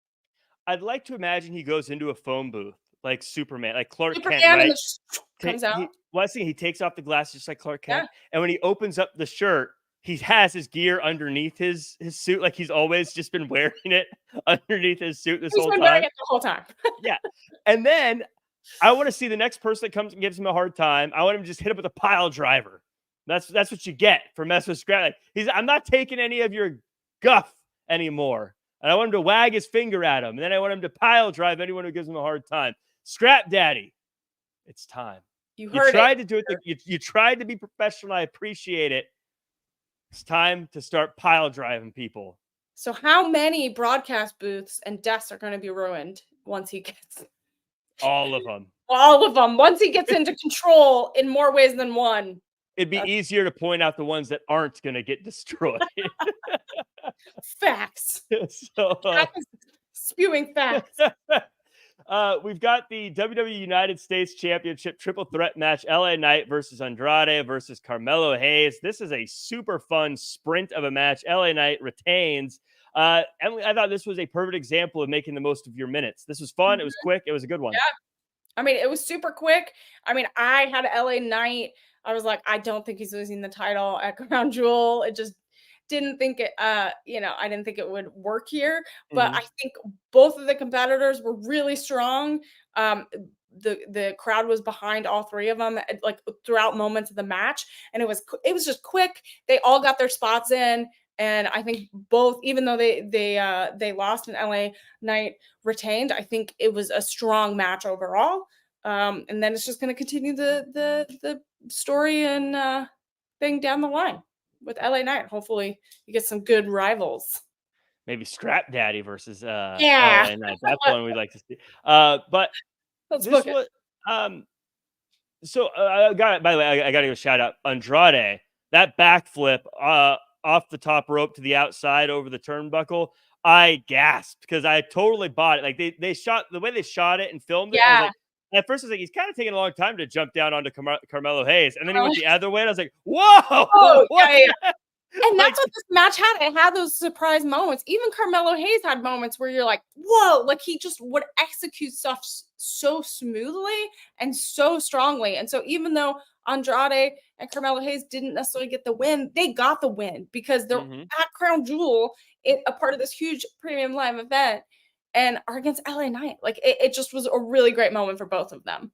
I'd like to imagine he goes into a phone booth like Superman, like Clark Kent, right? And comes out. He takes off the glasses just like Clark Kent. Yeah. And when he opens up the shirt, he has his gear underneath his suit, like he's always just been wearing it underneath his suit He's been wearing it the whole time. Yeah. And then I want to see the next person that comes and gives him a hard time. I want him to just hit him with a pile driver. That's what you get for messing with Scrap. Like, I'm not taking any of your guff anymore. And I want him to wag his finger at him. And then I want him to pile drive anyone who gives him a hard time. Scrap Daddy, it's time. You tried to do it. You tried to be professional. I appreciate it. It's time to start pile driving people. So how many broadcast booths and desks are going to be ruined once he gets... All of them. All of them. Once he gets into control in more ways than one. It'd be easier to point out the ones that aren't going to get destroyed. Facts. So, spewing facts. We've got the WWE United States Championship triple threat match, LA Knight versus Andrade versus Carmello Hayes. This is a super fun sprint of a match. LA Knight retains. Emily, I thought this was a perfect example of making the most of your minutes. This was fun. It was quick. It was a good one. Yeah. I mean, it was super quick. I mean, I had LA Knight. I was like, I don't think he's losing the title at Crown Jewel. It just didn't think it, I didn't think it would work here. But I think both of the competitors were really strong. The crowd was behind all three of them, like throughout moments of the match, and it was just quick. They all got their spots in, and I think both, even though they lost and LA Knight retained, I think it was a strong match overall. And then it's just going to continue the story and thing down the line with LA Knight. Hopefully you get some good rivals. Maybe Scrap Daddy versus LA Knight. That's one we'd like to see. But let's this was by the way, I gotta give a shout out Andrade. That backflip off the top rope to the outside over the turnbuckle. I gasped because I totally bought it. Like they shot the way they shot it and filmed it. I was like, at first, I was like, he's kind of taking a long time to jump down onto Carmello Hayes. And then he went the other way, and I was like, whoa! Oh, yeah. And that's what this match had. It had those surprise moments. Even Carmello Hayes had moments where you're like, whoa! Like, he just would execute stuff so smoothly and so strongly. And so even though Andrade and Carmello Hayes didn't necessarily get the win, they got the win because they're at Crown Jewel, a part of this huge premium live event, and are against LA Knight. Like it just was a really great moment for both of them.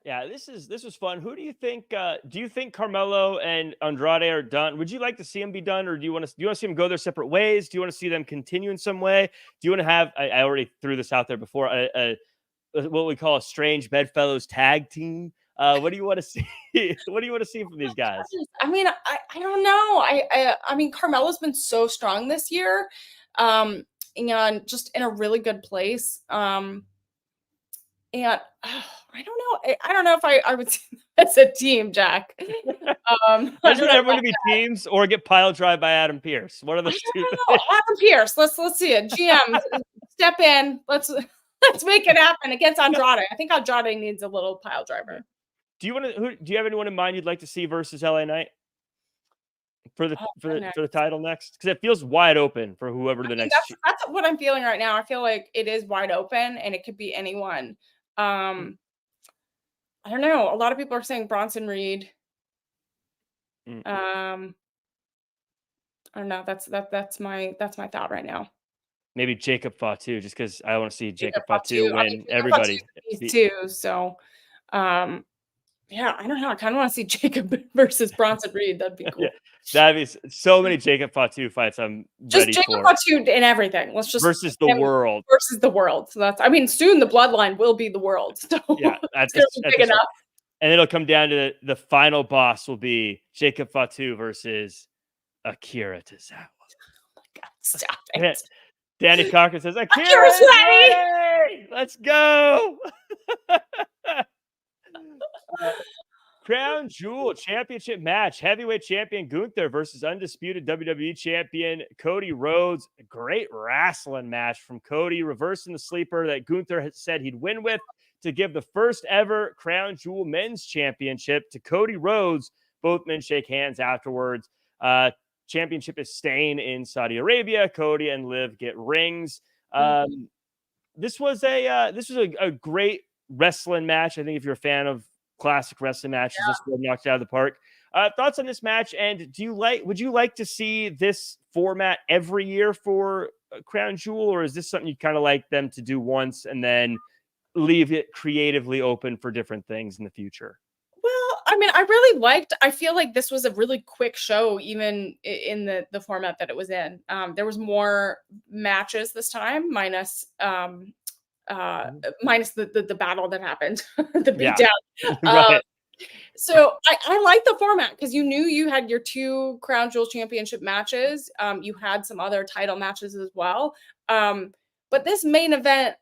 Yeah, this was fun. Who do you think? Do you think Carmello and Andrade are done? Would you like to see them be done, or do you want to see them go their separate ways? Do you want to see them continue in some way? Do you want to have? I already threw this out there before. What we call a strange bedfellows tag team. What do you want to see? What do you want to see from these guys? I mean, I don't know. I mean, Carmelo's been so strong this year. And just in a really good place. And I don't know if I would see them as a team, Jack. I just want everyone to be teams or get pile drive by Adam Pearce. What are those two? Adam Pearce. Let's see it. GM, step in. Let's make it happen against Andrade. I think Andrade needs a little pile driver. Do you have anyone in mind you'd like to see versus LA Knight? For the title next, because it feels wide open for whoever the next. That's what I'm feeling right now. I feel like it is wide open and it could be anyone. I don't know. A lot of people are saying Bronson Reed. I don't know. That's my thought right now. Maybe Jacob Fatu, just because I want to see Jacob Fatu win everybody too. So, Yeah, I don't know. I kind of want to see Jacob versus Bronson Reed. That'd be Yeah, cool. that'd be so many Jacob Fatu fights I'm Just ready Jacob for. Fatu in everything. Let's just Versus the him world. versus the world. So that's, I mean, soon the bloodline will be the world. So Yeah, it's gonna be big enough. and it'll come down to the final boss will be Jacob Fatu versus Akira Tozawa. God, stop Yeah. it. Danny Cochran says, Akira Akira's is ready! ready! Let's go! Crown Jewel Championship match. Heavyweight champion Gunther versus undisputed WWE champion Cody Rhodes. A great wrestling match from Cody, reversing the sleeper that Gunther had said he'd win with to give the first ever Crown Jewel Men's Championship to Cody Rhodes. Both men shake hands afterwards. Championship is staying in Saudi Arabia. Cody and Liv get rings. This was a great wrestling match. I think if you're a fan of classic wrestling matches, this was knocked out of the park. Thoughts on this match? And would you like to see this format every year for Crown Jewel, or is this something you kind of like them to do once and then leave it creatively open for different things in the future? Well, I mean, I feel like this was a really quick show, even in the format that it was in. There was more matches this time, minus the battle that happened, the beatdown. Right. So I like the format because you knew you had your 2 Crown Jewel Championship matches. You had some other title matches as well. But this main event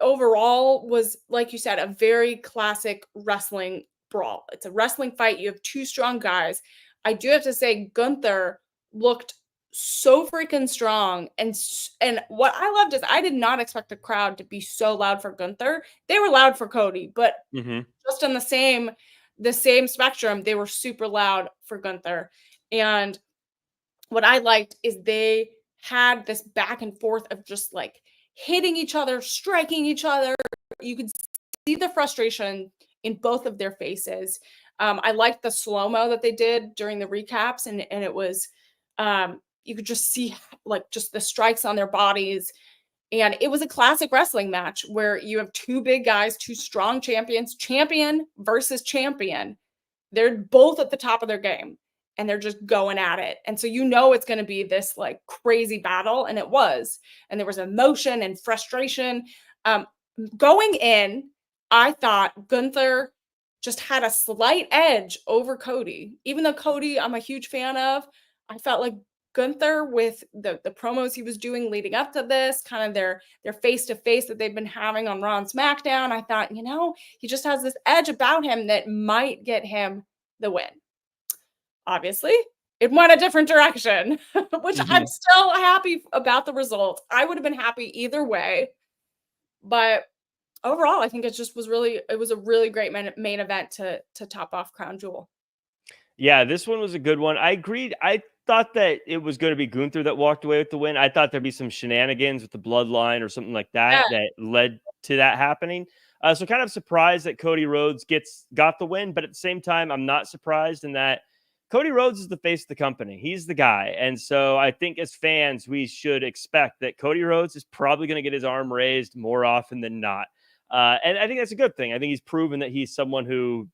overall was, like you said, a very classic wrestling brawl. It's a wrestling fight. You have 2 strong guys. I do have to say, Gunther looked so freaking strong, and what I loved is I did not expect the crowd to be so loud for Gunther. They were loud for Cody, but just on the same spectrum, they were super loud for Gunther. And what I liked is they had this back and forth of just like hitting each other, striking each other. You could see the frustration in both of their faces. I liked the slow-mo that they did during the recaps, and it was you could just see like just the strikes on their bodies. And it was a classic wrestling match where you have 2 big guys, 2 strong champions, champion versus champion. They're both at the top of their game and they're just going at it. And so you know it's going to be this like crazy battle, and it was. And there was emotion and frustration. Going in, I thought Gunther just had a slight edge over Cody. Even though Cody I'm a huge fan of, I felt like Gunther, with the promos he was doing leading up to this, kind of their face-to-face that they've been having on Raw and SmackDown, I thought, he just has this edge about him that might get him the win. Obviously, it went a different direction, which I'm still happy about the result. I would have been happy either way. But overall, I think it was a really great main event to top off Crown Jewel. Yeah, this one was a good one. I agreed. I thought that it was going to be Gunther that walked away with the win. I thought there'd be some shenanigans with the bloodline or something like that that led to that happening. So kind of surprised that Cody Rhodes got the win, but at the same time, I'm not surprised in that Cody Rhodes is the face of the company. He's the guy. And so I think as fans, we should expect that Cody Rhodes is probably going to get his arm raised more often than not. And I think that's a good thing. I think he's proven that he's someone who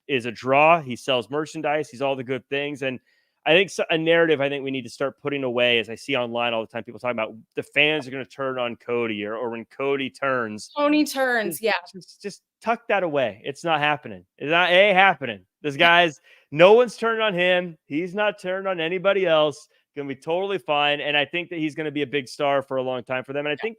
is a draw. He sells merchandise. He's all the good things. And I think a narrative I think we need to start putting away, as I see online all the time, people talking about the fans are going to turn on Cody or when Cody turns. Tony turns, Just tuck that away. It's not happening. It's not happening. This guy's, no one's turned on him. He's not turned on anybody else. Going to be totally fine. And I think that he's going to be a big star for a long time for them. And I think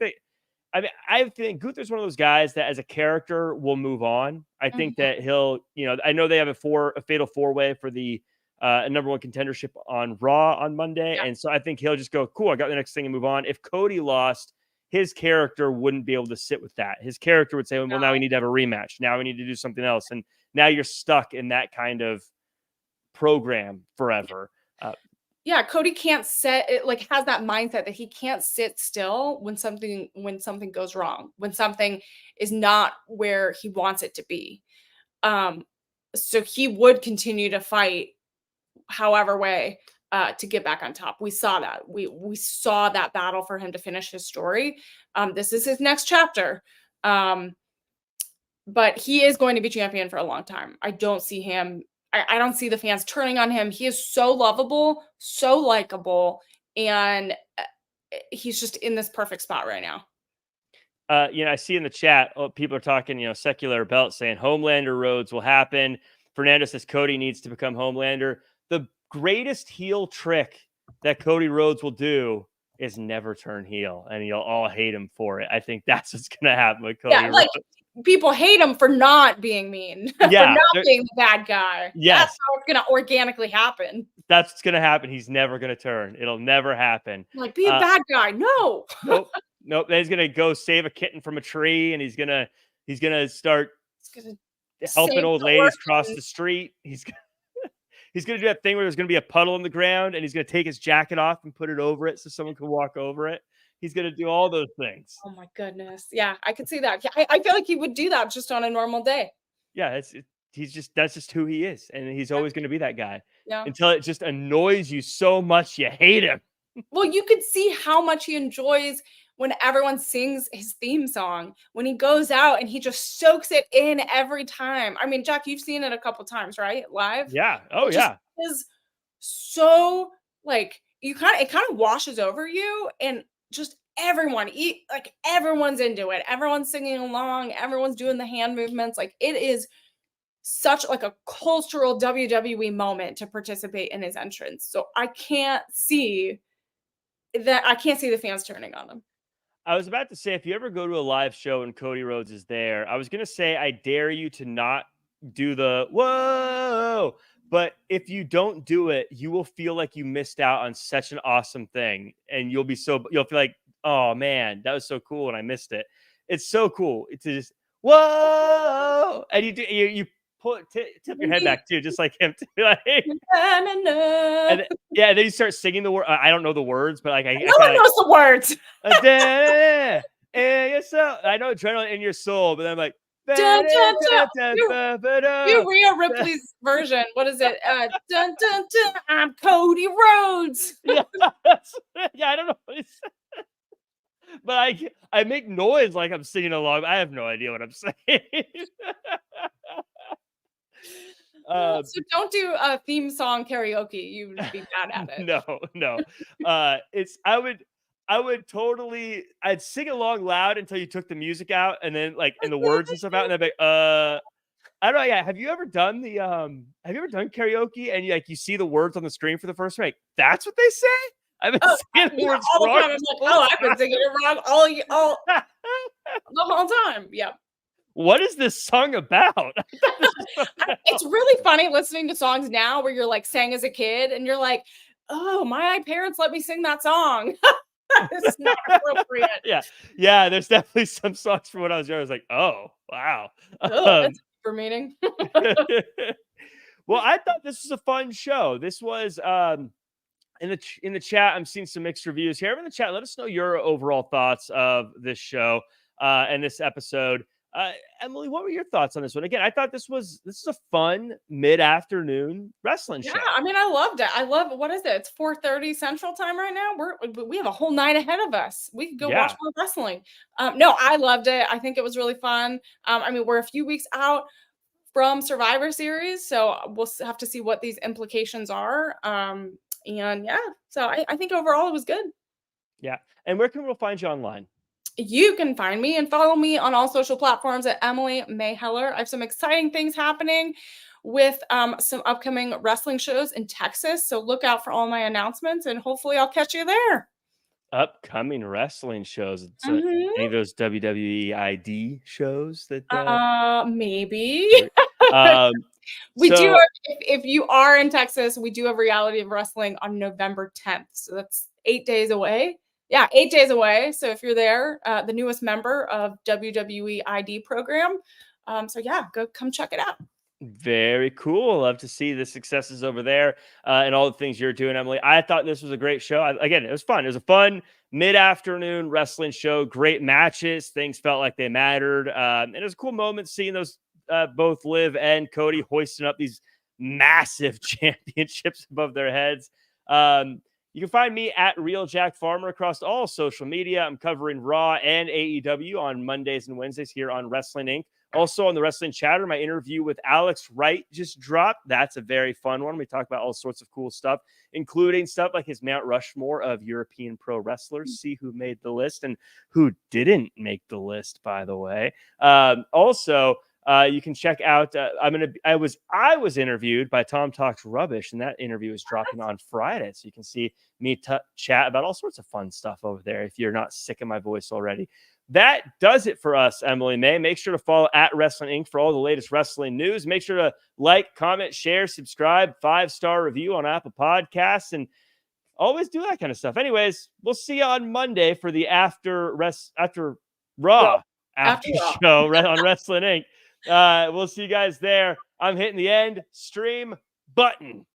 Gunther's one of those guys that as a character will move on. I think that he'll, I know they have a fatal 4-way for the number 1 contendership on Raw on Monday. And so I think he'll just go, cool, I got the next thing and move on. If Cody lost, his character wouldn't be able to sit with that. His character would say, well, now we need to have a rematch. Now we need to do something else. And now you're stuck in that kind of program forever. Cody can't has that mindset that he can't sit still when something goes wrong, when something is not where he wants it to be. So he would continue to fight however way to get back on top. We saw that. We saw that battle for him to finish his story. This is his next chapter. but he is going to be champion for a long time. I don't see him. I don't see the fans turning on him. He is so lovable, so likable, and he's just in this perfect spot right now. I see in the chat, people are talking, secular belt saying Homelander Rhodes will happen. Fernando says Cody needs to become Homelander. The greatest heel trick that Cody Rhodes will do is never turn heel, and you'll all hate him for it. I think that's what's going to happen with Cody Rhodes. People hate him for not being mean, for not being the bad guy. Yes. That's how it's going to organically happen. That's what's going to happen. He's never going to turn. It'll never happen. Like, be a bad guy. No. Nope. He's going to go save a kitten from a tree, and he's going to start helping old ladies cross the street. He's going to do that thing where there's going to be a puddle in the ground, and he's going to take his jacket off and put it over it so someone can walk over it. He's going to do all those things. Oh my goodness. Yeah, I could see that. I feel like he would do that just on a normal day. Yeah, that's just who he is. And he's always going to be that guy. Yeah. Until it just annoys you so much you hate him. Well, you could see how much he enjoys when everyone sings his theme song, when he goes out and he just soaks it in every time. I mean, Jack, you've seen it a couple times, right? Live? Yeah. Oh, yeah. It is so like it kind of washes over you, and just everyone's into it. Everyone's singing along. Everyone's doing the hand movements. Like, it is such like a cultural WWE moment to participate in his entrance. So I can't see the fans turning on him. I was about to say, if you ever go to a live show and Cody Rhodes is there, I was going to say, I dare you to not do the whoa. But if you don't do it, you will feel like you missed out on such an awesome thing. And you'll feel like, oh man, that was so cool. And I missed it. It's so cool. It's just, whoa. And you tip your head back too, just like him too. Like, and then you start singing the word. I don't know the words, but like no one knows the words. I know adrenaline in your soul, but then I'm like, Rhea Ripley's version. What is it? I'm Cody Rhodes. Yeah, I don't know what it's. But I make noise like I'm singing along. I have no idea what I'm saying. So don't do a theme song karaoke. You would be bad at it. No. I'd sing along loud until you took the music out, and then and the words and stuff out, and I'd be I don't know. Yeah, have you ever done karaoke and you see the words on the screen for the first time? Like, that's what they say? I've been singing the words all wrong. the time. I'm like, I've been singing it wrong all the whole time. Yeah. What is this song about? It's really funny listening to songs now where you're like sang as a kid and you're like, oh, my parents let me sing that song. It's not appropriate. Yeah. There's definitely some songs from when I was young. I was like, oh, wow. That's for meaning. Well, I thought this was a fun show. This was in the chat. I'm seeing some mixed reviews here. In the chat, let us know your overall thoughts of this show and this episode. Emily, what were your thoughts on this one? Again, I thought this is a fun mid-afternoon wrestling show. Yeah, I mean, I loved it. What is it? It's 4:30 Central Time right now. We have a whole night ahead of us. We could go watch more wrestling. No, I loved it. I think it was really fun. I mean, we're a few weeks out from Survivor Series, so we'll have to see what these implications are. And yeah, so I think overall it was good. Yeah. And where can we find you online? You can find me and follow me on all social platforms at Emily Mae Heller. I have some exciting things happening with some upcoming wrestling shows in Texas. So look out for all my announcements, and hopefully I'll catch you there. Upcoming wrestling shows. So any of those WWE ID shows that maybe. We do have, if you are in Texas, we do have Reality of Wrestling on November 10th. So that's 8 days away. Yeah, 8 days away. So if you're there, the newest member of WWE ID program. So yeah, come check it out. Very cool. Love to see the successes over there and all the things you're doing, Emily. I thought this was a great show. Again, it was fun. It was a fun mid-afternoon wrestling show. Great matches. Things felt like they mattered. And it was a cool moment seeing those both Liv and Cody hoisting up these massive championships above their heads. You can find me at Real Jack Farmer across all social media. I'm covering Raw and AEW on Mondays and Wednesdays here on Wrestling Inc. Also on the Wrestling Chatter, my interview with Alex Wright just dropped. That's a very fun one. We talk about all sorts of cool stuff, including stuff like his Mount Rushmore of European pro wrestlers. See who made the list and who didn't make the list, by the way. Also, you can check out. I was interviewed by Tom Talks Rubbish, and that interview is dropping on Friday, so you can see me chat about all sorts of fun stuff over there. If you're not sick of my voice already. That does it for us, Emily Mae. Make sure to follow at Wrestling Inc. for all the latest wrestling news. Make sure to like, comment, share, subscribe, 5-star review on Apple Podcasts, and always do that kind of stuff. Anyways, we'll see you on Monday for the after Raw show on Wrestling Inc. We'll see you guys there. I'm hitting the end stream button.